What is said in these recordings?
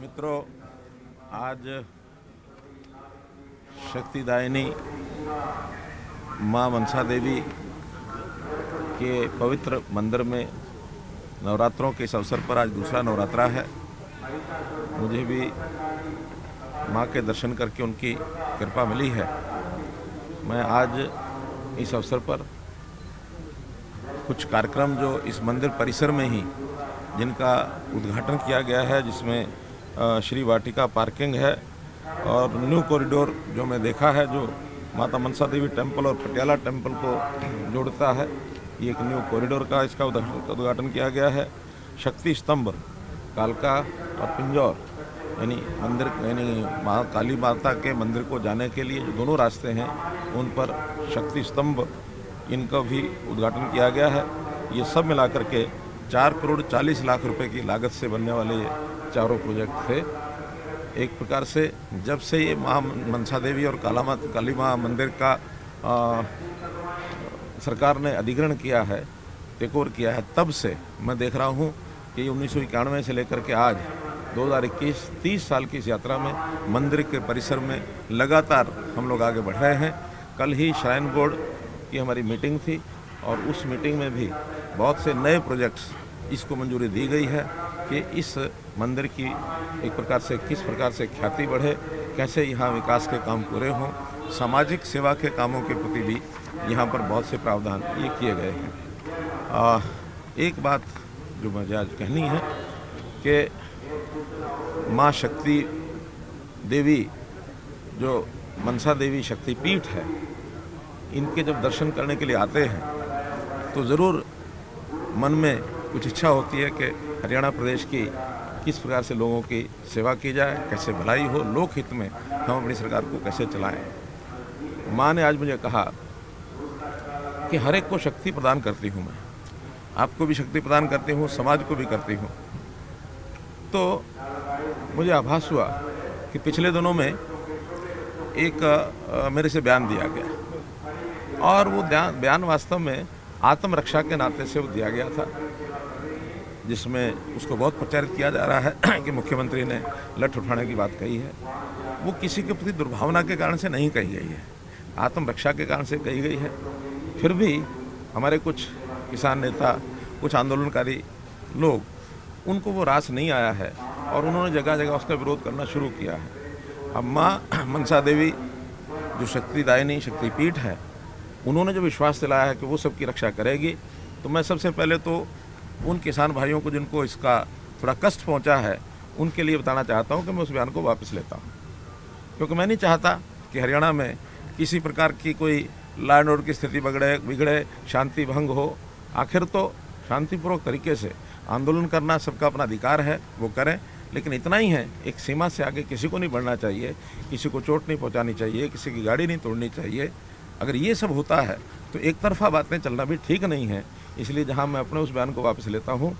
मित्रों, आज शक्तिदायिनी माँ मनसा देवी के पवित्र मंदिर में नवरात्रों के इस अवसर पर आज दूसरा नवरात्रा है। मुझे भी माँ के दर्शन करके उनकी कृपा मिली है। मैं आज इस अवसर पर कुछ कार्यक्रम जो इस मंदिर परिसर में ही जिनका उद्घाटन किया गया है, जिसमें श्री वाटिका पार्किंग है और न्यू कॉरिडोर जो मैं देखा है, जो माता मनसा देवी टेम्पल और पटियाला टेम्पल को जोड़ता है, ये एक न्यू कॉरिडोर का इसका उद्घाटन किया गया है। शक्ति स्तंभ कालका और पिंजौर यानी मंदिर माँ काली माता के मंदिर को जाने के लिए जो दोनों रास्ते हैं उन पर शक्ति स्तंभ इनका भी उद्घाटन किया गया है। ये सब मिलाकर के 4 करोड़ 40 लाख रुपए की लागत से बनने वाले ये चारों प्रोजेक्ट थे। एक प्रकार से जब से ये माँ मनसा देवी और काली माँ मंदिर का सरकार ने अधिग्रहण किया है, टेकओवर किया है, तब से मैं देख रहा हूँ कि 1991 से लेकर के आज 2021 30 साल की इस यात्रा में मंदिर के परिसर में लगातार हम लोग आगे बढ़ रहे हैं। कल ही श्राइन बोर्ड की हमारी मीटिंग थी और उस मीटिंग में भी बहुत से नए प्रोजेक्ट्स इसको मंजूरी दी गई है कि इस मंदिर की एक प्रकार से किस प्रकार से ख्याति बढ़े, कैसे यहाँ विकास के काम पूरे हों, सामाजिक सेवा के कामों के प्रति भी यहाँ पर बहुत से प्रावधान ये किए गए हैं। एक बात जो मुझे आज कहनी है कि माँ शक्ति देवी जो मनसा देवी शक्तिपीठ है, इनके जब दर्शन करने के लिए आते हैं तो ज़रूर मन में कुछ इच्छा होती है कि हरियाणा प्रदेश की किस प्रकार से लोगों की सेवा की जाए, कैसे भलाई हो, लोकहित में हम अपनी सरकार को कैसे चलाएं। माँ ने आज मुझे कहा कि हर एक को शक्ति प्रदान करती हूँ, मैं आपको भी शक्ति प्रदान करती हूँ, समाज को भी करती हूँ। तो मुझे आभास हुआ कि पिछले दिनों में एक मेरे से बयान दिया गया और वो बयान वास्तव में आत्मरक्षा के नाते से वो दिया गया था, जिसमें उसको बहुत प्रचारित किया जा रहा है कि मुख्यमंत्री ने लठ उठाने की बात कही है। वो किसी के प्रति दुर्भावना के कारण से नहीं कही गई है, आत्मरक्षा के कारण से कही गई है। फिर भी हमारे कुछ किसान नेता, कुछ आंदोलनकारी लोग, उनको वो रास नहीं आया है और उन्होंने जगह जगह उसका विरोध करना शुरू किया है। अब माँ मनसा देवी जो शक्तिदायिनी शक्तिपीठ है, उन्होंने जो विश्वास दिलाया है कि वो सबकी रक्षा करेगी, तो मैं सबसे पहले तो उन किसान भाइयों को जिनको इसका थोड़ा कष्ट पहुंचा है, उनके लिए बताना चाहता हूं कि मैं उस बयान को वापस लेता हूं, क्योंकि मैं नहीं चाहता कि हरियाणा में किसी प्रकार की कोई लॉ एंड ऑर्डर की स्थिति बिगड़े, शांति भंग हो। आखिर तो शांतिपूर्वक तरीके से आंदोलन करना सबका अपना अधिकार है, वो करें, लेकिन इतना ही है, एक सीमा से आगे किसी को नहीं बढ़ना चाहिए, किसी को चोट नहीं पहुँचानी चाहिए, किसी की गाड़ी नहीं तोड़नी चाहिए। अगर ये सब होता है तो एक तरफा बातें चलना भी ठीक नहीं है। इसलिए जहां मैं अपने उस बयान को वापस लेता हूं,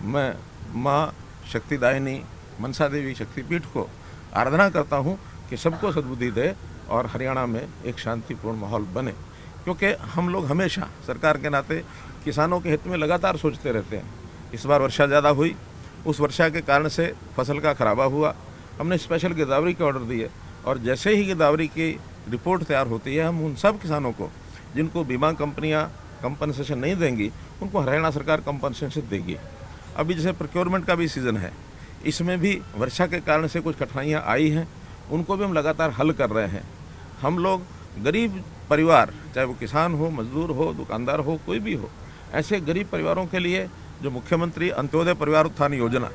मैं माँ शक्तिदायिनी मनसा देवी शक्तिपीठ को आराधना करता हूं कि सबको सद्बुद्धि दे और हरियाणा में एक शांतिपूर्ण माहौल बने, क्योंकि हम लोग हमेशा सरकार के नाते किसानों के हित में लगातार सोचते रहते हैं। इस बार वर्षा ज़्यादा हुई, उस वर्षा के कारण से फसल का खराबा हुआ, हमने स्पेशल गिरदावरी के ऑर्डर दिए और जैसे ही गिरदावरी की रिपोर्ट तैयार होती है, हम उन सब किसानों को जिनको बीमा कंपनियां कंपनसेशन नहीं देंगी, उनको हरियाणा सरकार कंपनसेशन देगी। अभी जैसे प्रोक्योरमेंट का भी सीज़न है, इसमें भी वर्षा के कारण से कुछ कठिनाइयां आई हैं, उनको भी हम लगातार हल कर रहे हैं। हम लोग गरीब परिवार, चाहे वो किसान हो, मजदूर हो, दुकानदार हो, कोई भी हो, ऐसे गरीब परिवारों के लिए जो मुख्यमंत्री अंत्योदय परिवार उत्थान योजना,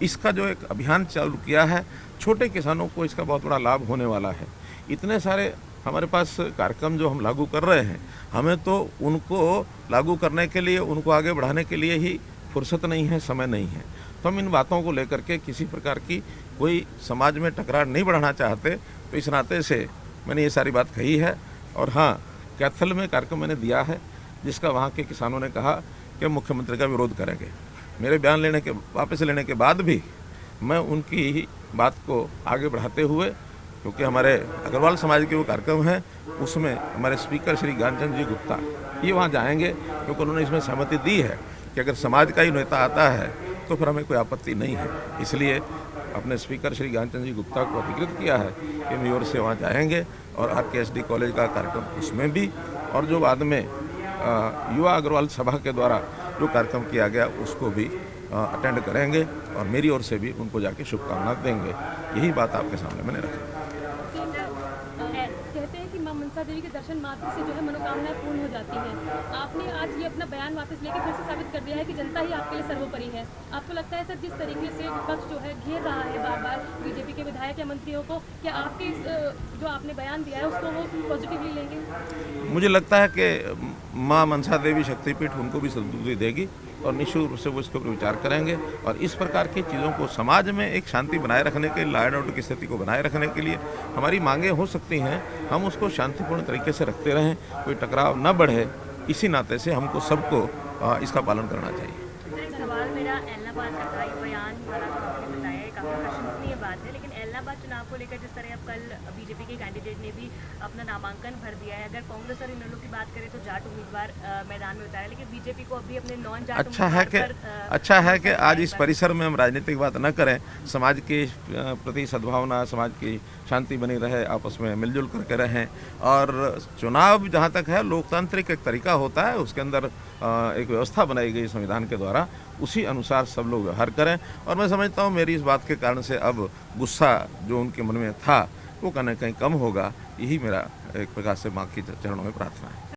इसका जो एक अभियान चालू किया है, छोटे किसानों को इसका बहुत बड़ा लाभ होने वाला है। इतने सारे हमारे पास कार्यक्रम जो हम लागू कर रहे हैं, हमें तो उनको लागू करने के लिए, उनको आगे बढ़ाने के लिए ही फुर्सत नहीं है, समय नहीं है। तो हम इन बातों को लेकर के किसी प्रकार की कोई समाज में टकरार नहीं बढ़ाना चाहते, तो इस नाते से मैंने ये सारी बात कही है। और हाँ, कैथल में कार्यक्रम मैंने दिया है, जिसका वहाँ के किसानों ने कहा कि मुख्यमंत्री का विरोध करेंगे। मेरे बयान वापस लेने के बाद भी मैं उनकी ही बात को आगे बढ़ाते हुए, क्योंकि हमारे अग्रवाल समाज के वो कार्यक्रम हैं, उसमें हमारे स्पीकर श्री ज्ञानचंद जी गुप्ता ये वहाँ जाएंगे, क्योंकि उन्होंने इसमें सहमति दी है कि अगर समाज का ही नेता आता है तो फिर हमें कोई आपत्ति नहीं है। इसलिए अपने स्पीकर श्री ज्ञानचंद जी गुप्ता को अधिकृत किया है कि मेयर से वहाँ जाएंगे और RKSD कॉलेज का कार्यक्रम उसमें भी, और जो बाद में युवा अग्रवाल सभा के द्वारा जो कार्यक्रम किया गया उसको भी अटेंड करेंगे और मेरी ओर से भी उनको जाके शुभकामना देंगे। यही बात आपके सामने मैंने रखी। कहते हैं कि मां मनसा देवी के दर्शन मात्र से जो है मनोकामनाएं पूर्ण हो जाती हैं। आपने आज ये अपना बयान वापस लेके फिर से साबित कर दिया है कि जनता ही आपके लिए सर्वोपरि है। आपको लगता है सर जिस तरीके से विपक्ष जो है घेर रहा है बार बार बीजेपी के विधायक या मंत्रियों को, क्या आपके जो आपने बयान दिया है उसको वो पॉजिटिवली लेंगे? मुझे लगता है कि माँ मनसा देवी शक्तिपीठ उनको भी सद्बुद्धि देगी और निश्चित रूप से वो इसके ऊपर विचार करेंगे और इस प्रकार की चीज़ों को समाज में एक शांति बनाए रखने के लिए, लॉ एंड ऑर्डर की स्थिति को बनाए रखने के लिए हमारी मांगें हो सकती हैं, हम उसको शांतिपूर्ण तरीके से रखते रहें, कोई टकराव न बढ़े। इसी नाते से हमको सबको इसका पालन करना चाहिए। सवाल मेरा एलनाबाद का था, ये बयान वाला तो आपने बताया है, काफ़ी प्रशंसनीय बात है, लेकिन एलनाबाद चुनाव को लेकर जिस तरह अब कल बीजेपी के कैंडिडेट ने भी अपना नामांकन भर दिया है, अगर कांग्रेस और इन लोगों की बात करें तो जाट उम्मीदवार मैदान में उतारे, लेकिन बीजेपी को अभी अपने नॉन जाट अच्छा है कि आज इस परिसर में हम राजनीतिक बात न करें, समाज के प्रति सद्भावना, समाज की शांति बनी रहे, आपस में मिलजुल करके रहें। और चुनाव जहाँ तक है लोकतांत्रिक एक तरीका होता है, उसके अंदर एक व्यवस्था बनाई गई संविधान के द्वारा, उसी अनुसार सब लोग व्यवहार करें। और मैं समझता हूँ मेरी इस बात के कारण से अब गुस्सा जो उनके मन में था वो कहीं ना कहीं कम होगा। यही मेरा एक प्रकार से माँ के चरणों में प्रार्थना है।